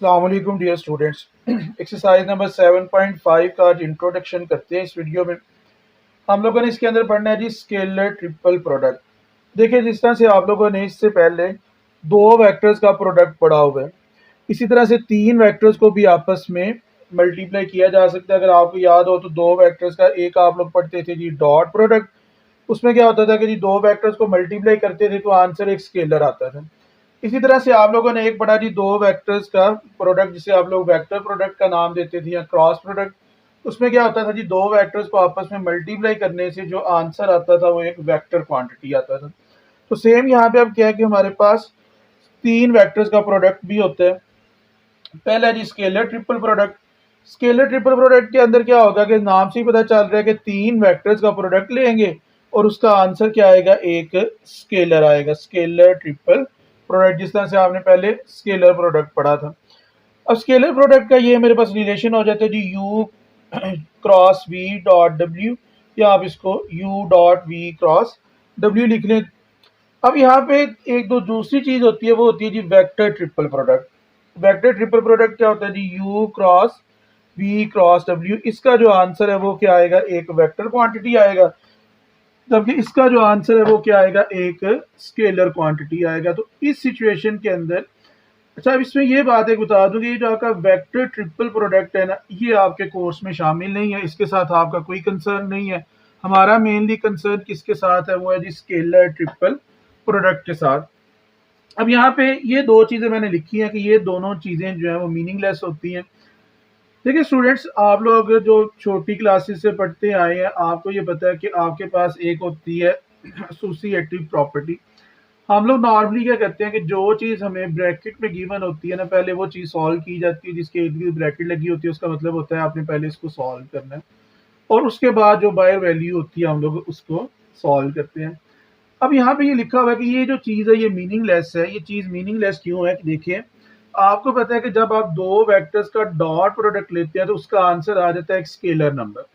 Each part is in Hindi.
अस्सलामुअलैकुम डियर स्टूडेंट्स। एक्सरसाइज नंबर 7.5 का आज इंट्रोडक्शन करते हैं। इस वीडियो में हम लोगों ने इसके अंदर पढ़ना है जी स्केलर ट्रिपल प्रोडक्ट। देखिए, जिस तरह से आप लोगों ने इससे पहले दो वेक्टर्स का प्रोडक्ट पढ़ा हुआ है, इसी तरह से तीन वेक्टर्स को भी आपस में मल्टीप्लाई किया जा सकता है। अगर आपको याद हो तो दो वेक्टर्स का एक आप लोग पढ़ते थे जी डॉट प्रोडक्ट। उसमें क्या होता था कि जी दो वेक्टर्स को मल्टीप्लाई करते थे तो आंसर एक स्केलर आता था। इसी तरह से आप लोगों ने एक पढ़ा जी दो वेक्टर्स का प्रोडक्ट, जिसे आप लोग वेक्टर प्रोडक्ट का नाम देते थे या क्रॉस प्रोडक्ट। उसमें क्या होता था जी दो वेक्टर्स को आपस में मल्टीप्लाई करने से जो आंसर आता था वो एक वेक्टर क्वांटिटी आता था। तो सेम यहाँ पे अब क्या है कि हमारे पास तीन वेक्टर्स का प्रोडक्ट भी होता है। पहला जी scalar triple product. Scalar triple product के अंदर क्या होगा कि नाम से ही पता चल रहा है कि तीन वेक्टर्स का प्रोडक्ट लेंगे और उसका आंसर क्या आएगा, एक स्केलर आएगा। स्केलर ट्रिपल प्रोडक्ट, जिस तरह से आपने पहले स्केलर प्रोडक्ट पढ़ा था। अब स्केलर प्रोडक्ट का ये मेरे पास रिलेशन हो जाता है जी U cross V dot W, या आप इसको U dot V cross W लिख लें। अब यहाँ पे एक दो दूसरी चीज होती है, वो होती है जी vector triple product. Vector triple product क्या होता है जी U cross V cross W. इसका जो आंसर है वो क्या आएगा, एक वेक्टर क्वांटिटी आएगा, जबकि इसका जो आंसर है वो क्या आएगा, एक स्केलर क्वांटिटी आएगा। तो इस सिचुएशन के अंदर, अच्छा अब इसमें ये बात एक बता दूं कि ये जो आपका वेक्टर ट्रिपल प्रोडक्ट है ना, ये आपके कोर्स में शामिल नहीं है, इसके साथ आपका कोई कंसर्न नहीं है। हमारा मेनली कंसर्न किसके साथ है, वो है जी स्केलर ट्रिपल प्रोडक्ट के साथ। अब यहाँ पे ये दो चीजें मैंने लिखी हैं कि ये दोनों चीजें जो है वो मीनिंगलेस होती हैं। देखिए स्टूडेंट्स, आप लोग जो छोटी क्लासेस से पढ़ते आए हैं, आपको ये पता है कि आपके पास एक होती है एसोसिएटिव प्रॉपर्टी। हम लोग नॉर्मली क्या करते हैं कि जो चीज़ हमें ब्रैकेट में गिवन होती है ना, पहले वो चीज़ सॉल्व की जाती है। जिसके इर्द गिर्द ब्रैकेट लगी होती है उसका मतलब होता है आपने पहले इसको सॉल्व करना है, और उसके बाद जो बायर वैल्यू होती है हम लोग उसको सॉल्व करते हैं। अब यहाँ पे ये लिखा हुआ है कि ये जो चीज़ है ये मीनिंगलेस है। ये चीज़ मीनिंगलेस क्यों है कि देखिए, आपको पता है कि जब आप दो वेक्टर्स का डॉट प्रोडक्ट लेते हैं तो उसका आंसर आ जाता है एक स्केलर नंबर।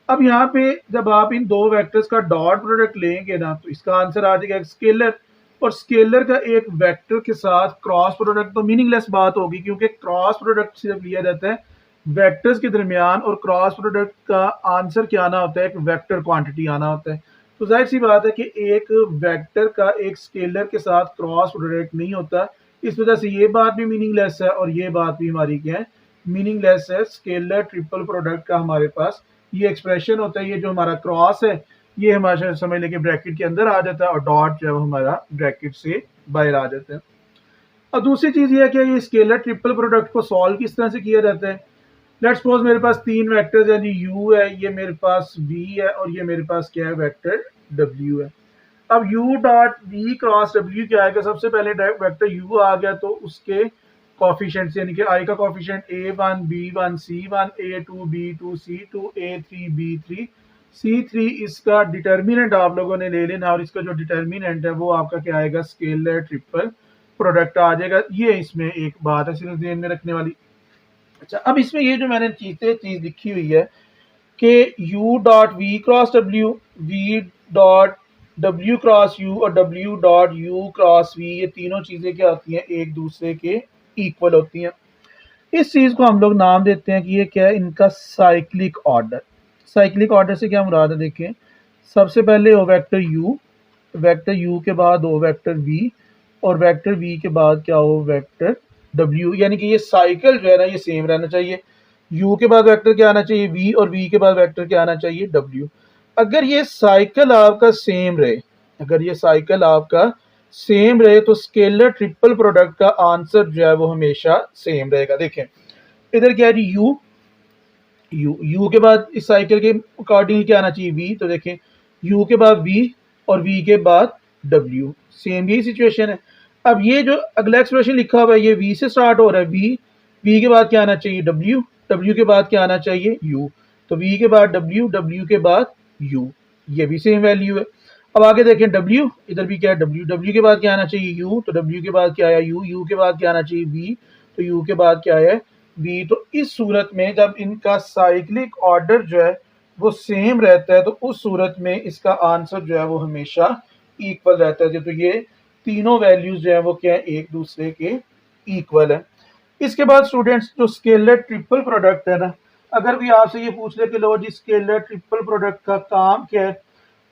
अब यहाँ पे जब आप इन दो वेक्टर्स का डॉट प्रोडक्ट लेंगे ना तो इसका आंसर आ जाएगा एक स्केलर। और स्केलर का एक वेक्टर के साथ क्रॉस प्रोडक्ट तो मीनिंगलेस बात होगी, क्योंकि क्रॉस प्रोडक्ट सिर्फ लिया जाता है वेक्टर्स के दरमियान, और क्रॉस प्रोडक्ट का आंसर क्या आना होता है, एक वेक्टर क्वांटिटी आना होता है। तो जाहिर सी बात है कि एक वेक्टर का एक स्केलर के साथ क्रॉस प्रोडक्ट नहीं होता। इस वजह से ये बात भी मीनिंगलेस है और ये बात भी हमारी क्या है, मीनिंगलेस है। स्केलर ट्रिपल प्रोडक्ट का हमारे पास ये एक्सप्रेशन होता है, ये जो हमारा क्रॉस है ये हमारे समझ लेके ब्रैकेट के अंदर आ जाता है और डॉट जो है हमारा ब्रैकेट से बाहर आ जाता है। और दूसरी चीज ये है कि ये स्केलर ट्रिपल प्रोडक्ट को सॉल्व किस तरह से किया जाता है। लेट्स सपोज मेरे पास तीन वेक्टर्स है जी, u है, ये मेरे पास v है, और ये मेरे पास क्या है, वेक्टर w है। अब u dot v cross w क्या आएगा, सबसे पहले वेक्टर u आ गया तो उसके कॉफिशिएंट यानी कि i का coefficient a1 b1 c1 a2 b2 c2 a3 b3 c3। इसका डिटर्मिनेंट आप लोगों ने ले लेना, और इसका जो डिटर्मिनेंट है वो आपका क्या आएगा, स्केलर ट्रिपल प्रोडक्ट आ जाएगा। ये इसमें एक बात है सिर्फ ध्यान में रखने वाली। अच्छा, अब इसमें ये जो मैंने चीज लिखी हुई है कि u dot V cross W, V dot W cross U और W dot U cross V, ये तीनों चीजें क्या होती हैं, एक दूसरे के इक्वल होती हैं। इस चीज को हम लोग नाम देते हैं कि ये क्या है, इनका साइक्लिक ऑर्डर। साइक्लिक ऑर्डर से क्या मुराद है, देखें सबसे पहले हो वेक्टर u, वेक्टर u के बाद हो वेक्टर v, और वेक्टर v के बाद क्या हो, वेक्टर w। यानी कि ये साइकिल जो है ना ये सेम रहना चाहिए। u के बाद वेक्टर क्या आना चाहिए, v, और v के बाद वेक्टर क्या आना चाहिए, w। अगर ये साइकिल आपका सेम रहे, अगर ये साइकिल आपका सेम रहे तो स्केलर ट्रिपल प्रोडक्ट का आंसर जो है वो हमेशा सेम रहेगा। देखें इधर क्या है जी u के बाद इस साइकिल के अकॉर्डिंग क्या आना चाहिए, v। तो देखें u के बाद v और v के बाद w, सेम यही सिचुएशन है। अब ये जो अगला एक्सप्रेशन लिखा हुआ है ये v से स्टार्ट हो रहा है, v के बाद क्या आना चाहिए, w के बाद क्या आना चाहिए, u। तो v के बाद w के बाद u, ये भी सेम वैल्यू है। अब आगे देखें w, इधर भी क्या है, w के बाद क्या आना चाहिए, u। तो w के बाद क्या आया, u के बाद क्या आना चाहिए, v। तो u के बाद क्या है, v। तो इस सूरत में जब इनका साइक्लिक ऑर्डर जो है वो सेम रहता है तो उस सूरत में इसका आंसर जो है वो हमेशा इक्वल रहता है। तो ये तीनों वैल्यूज जो है वो क्या है, एक दूसरे के इक्वल है। इसके बाद स्टूडेंट्स जो स्केलर ट्रिपल प्रोडक्ट है ना, अगर भी आपसे ये पूछ ले कि लो जी स्केलर ट्रिपल प्रोडक्ट का काम क्या है,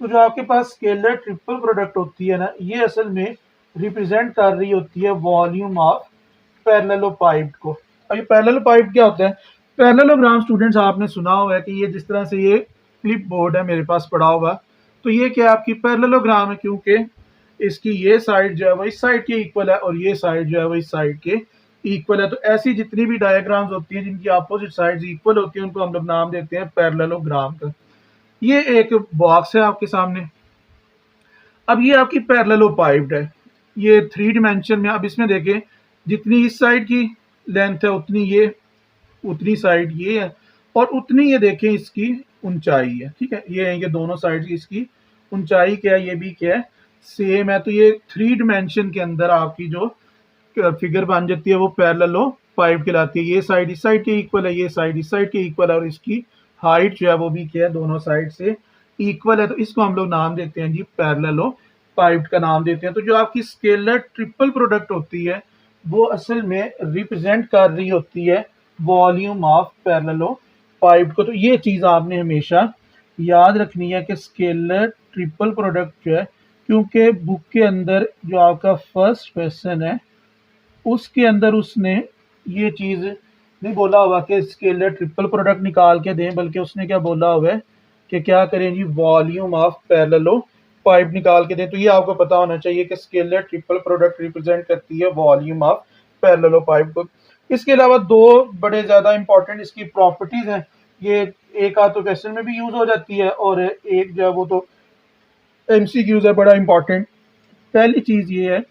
तो जो आपके पास स्केलर ट्रिपल प्रोडक्ट होती है ना, ये असल में रिप्रेजेंट कर रही होती है वॉल्यूम ऑफ पैरेललोपाइड को। अब ये पैरेललोपाइड क्या होता है? पैरेललोग्राम स्टूडेंट्स आपने सुना हुआ है कि ये जिस तरह से ये क्लिप बोर्ड है मेरे पास पड़ा हुआ, तो ये क्या आपकी पैरेललोग्राम है, क्योंकि इसकी ये साइड जो है वो इस साइड के इक्वल है और ये साइड जो है वो इस साइड के इक्वल है। तो ऐसी जितनी भी डायग्राम्स होती हैं जिनकी अपोजिट साइड्स इक्वल होती हैं, उनको हम लोग नाम देते हैं पैरेललोग्राम का। ये एक बॉक्स है आपके सामने। अब ये आपकी पैरेललोपाइड है, ये 3 डिमेंशन में। अब इसमें देखें, जितनी इस साइड की लेंथ है उतनी साइड ये है और उतनी ये देखें इसकी ऊंचाई है। ठीक है, ये है, ये दोनों साइड की इसकी ऊंचाई क्या है, ये भी क्या है, सेम है। तो ये 3 डिमेंशन के अंदर आपकी जो फिगर बन जाती है वो पैरेललोपाइड कहलाती है। ये साइड इस साइड के इक्वल है, ये साइड इस साइड के इक्वल है और इसकी हाइट जो है वो भी क्या है, दोनों साइड से इक्वल है। तो इसको हम लोग नाम देते हैं जी पैरेललोपाइड का नाम देते हैं। तो जो आपकी स्केलर ट्रिपल प्रोडक्ट होती है वो असल में रिप्रेजेंट कर रही होती है वॉल्यूम ऑफ पैरेललोपाइड को। तो ये चीज़ आपने हमेशा याद रखनी है कि स्केलर ट्रिपल प्रोडक्ट जो है, क्योंकि बुक के अंदर जो आपका फर्स्ट क्वेश्चन है उसके अंदर उसने ये चीज़ नहीं बोला हुआ कि स्केलर ट्रिपल प्रोडक्ट निकाल के दें, बल्कि उसने क्या बोला हुआ है कि क्या करें जी, वॉल्यूम ऑफ पैरेललोपाइड निकाल के दें। तो ये आपको पता होना चाहिए कि स्केलर ट्रिपल प्रोडक्ट रिप्रेजेंट करती है वॉल्यूम ऑफ पैरेललोपाइड को। इसके अलावा 2 बड़े ज़्यादा इंपॉर्टेंट इसकी प्रॉपर्टीज़ हैं। ये एक आध तो क्वेश्चन में भी यूज़ हो जाती है और एक जो है वो तो एमसीक्यूज़ है, बड़ा इंपॉर्टेंट। पहली चीज़ ये है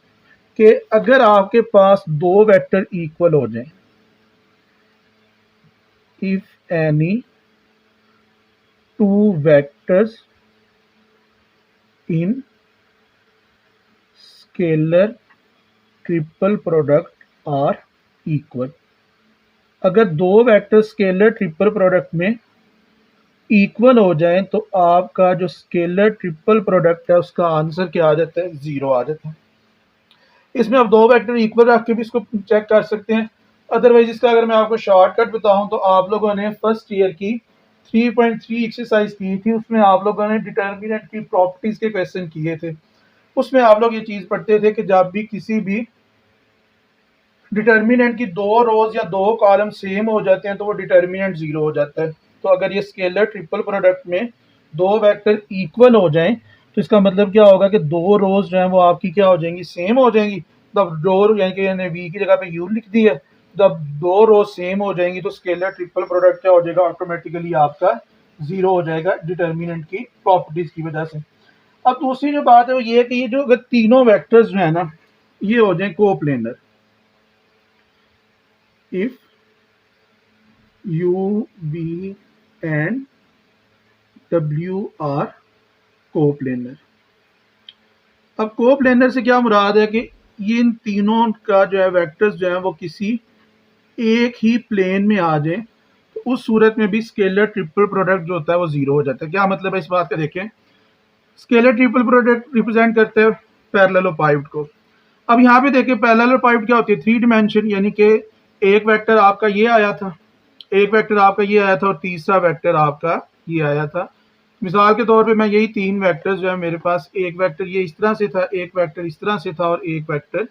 कि अगर आपके पास 2 वेक्टर इक्वल हो जाएं, if any 2 vectors in scalar triple product are equal, अगर 2 वेक्टर स्केलर ट्रिपल प्रोडक्ट में इक्वल हो जाए तो आपका जो स्केलर ट्रिपल प्रोडक्ट है उसका आंसर क्या आ जाता है, 0 आ जाता है। इसमें आप 2 वेक्टर इक्वल रख के भी इसको चेक कर सकते हैं। अदरवाइज इसका अगर मैं आपको शॉर्टकट बताऊं तो आप लोगों ने फर्स्ट ईयर की 3.3 एक्सरसाइज की थी, उसमें आप लोगों ने डिटर्मिनेंट की प्रॉपर्टीज के क्वेश्चन किए थे। उसमें आप लोग ये चीज़ पढ़ते थे कि जब भी किसी भी डिटर्मिनेंट की 2 रोज या 2 कॉलम सेम हो जाते हैं तो वो डिटर्मिनेंट 0 हो जाता है। तो अगर ये स्केलर ट्रिपल प्रोडक्ट में 2 वेक्टर इक्वल हो जाएं तो इसका मतलब क्या होगा कि 2 रोज जो है वो आपकी क्या हो जाएंगी, सेम हो जाएंगी। तब 2 यानी कि वी की जगह पे यू लिख दी है, जब 2 रोज सेम हो जाएंगी तो स्केलर ट्रिपल प्रोडक्ट क्या हो जाएगा, ऑटोमेटिकली आपका 0 हो जाएगा डिटर्मिनेंट की प्रॉपर्टीज की वजह से। अब दूसरी जो बात है वो ये है कि ये जो अगर तीनों वेक्टर्स जो है ना ये हो जाए coplanar, if U, V and W are coplanar. अब कोप्लेनर से क्या मुराद है कि ये इन तीनों का जो है वेक्टर्स जो है वो किसी एक ही प्लेन में आ जाए, तो उस सूरत में भी स्केलर ट्रिपल प्रोडक्ट जो होता है वो 0 हो जाता है। क्या मतलब है इस बात का, देखें स्केलर ट्रिपल प्रोडक्ट रिप्रेजेंट करते हैं पैरेललोपाइड को। अब यहाँ पे देखें पैरेललोपाइड क्या होती है, 3 डिमेंशन, यानी कि एक वेक्टर आपका ये आया था, एक वेक्टर आपका ये आया था और तीसरा वेक्टर आपका ये आया था। मिसाल के तौर पे मैं यही 3 वेक्टर्स जो है मेरे पास, एक वेक्टर ये इस तरह से था, एक वेक्टर इस तरह से था और एक वेक्टर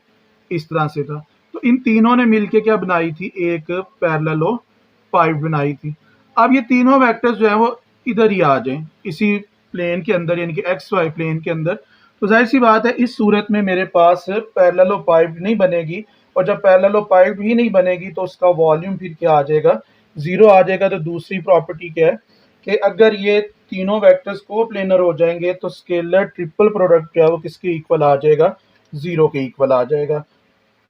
इस तरह से था। तो इन तीनों ने मिलके क्या बनाई थी, एक पैरेललोपाइड बनाई थी। अब ये तीनों वेक्टर्स जो है वो इधर ही आ जाएं इसी प्लेन के अंदर, यानी कि एक्स वाई प्लेन के अंदर, तो जाहिर सी बात है इस सूरत में मेरे पास पैरेललोपाइड नहीं बनेगी। और जब पैरेललोपाइड ही नहीं बनेगी तो उसका वॉल्यूम फिर क्या आ जाएगा, 0 आ जाएगा। तो दूसरी प्रॉपर्टी क्या है कि अगर ये तीनों वेक्टर्स कोप्लेनर हो जाएंगे तो स्केलर ट्रिपल प्रोडक्ट क्या है वो किसके इक्वल आ जाएगा, 0 के इक्वल आ जाएगा।